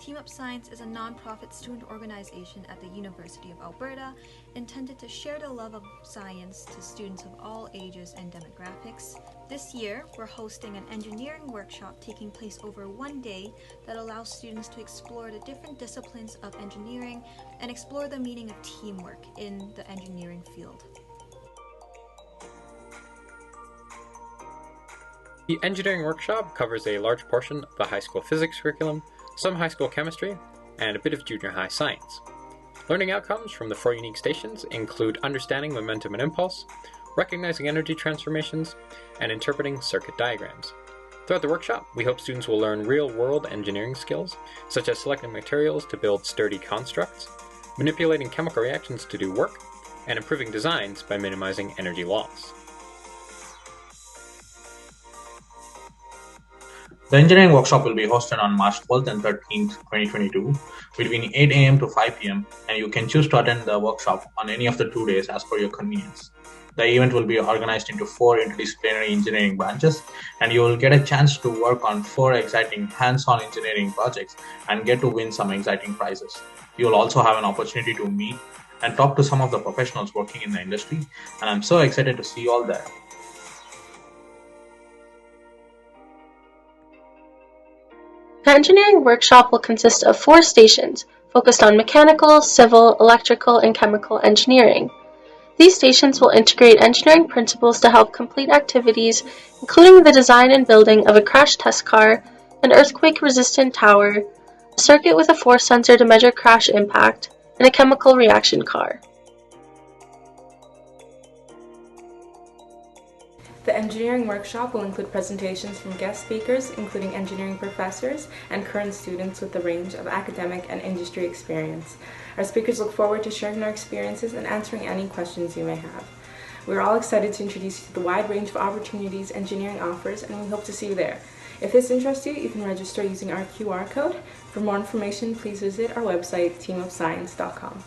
Team Up Science is a non-profit student organization at the University of Alberta intended to share the love of science to students of all ages and demographics. This year, we're hosting an engineering workshop taking place over one day that allows students to explore the different disciplines of engineering and explore the meaning of teamwork in the engineering field. The engineering workshop covers a large portion of the high school physics curriculum, some high school chemistry, and a bit of junior high science. Learning outcomes from the 4 unique stations include understanding momentum and impulse, recognizing energy transformations, and interpreting circuit diagrams. Throughout the workshop, we hope students will learn real-world engineering skills, such as selecting materials to build sturdy constructs, manipulating chemical reactions to do work, and improving designs by minimizing energy loss. The engineering workshop will be hosted on March 12th and 13th, 2022, between 8 a.m. to 5 p.m., and you can choose to attend the workshop on any of the 2 days as per your convenience. The event will be organized into 4 interdisciplinary engineering branches, and you will get a chance to work on 4 exciting hands-on engineering projects and get to win some exciting prizes. You will also have an opportunity to meet and talk to some of the professionals working in the industry, and I'm so excited to see you all there. The engineering workshop will consist of 4 stations, focused on mechanical, civil, electrical, and chemical engineering. These stations will integrate engineering principles to help complete activities, including the design and building of a crash test car, an earthquake-resistant tower, a circuit with a force sensor to measure crash impact, and a chemical reaction car. The engineering workshop will include presentations from guest speakers, including engineering professors and current students with a range of academic and industry experience. Our speakers look forward to sharing their experiences and answering any questions you may have. We're all excited to introduce you to the wide range of opportunities engineering offers, and we hope to see you there. If this interests you, you can register using our QR code. For more information, please visit our website, teamupscience.com.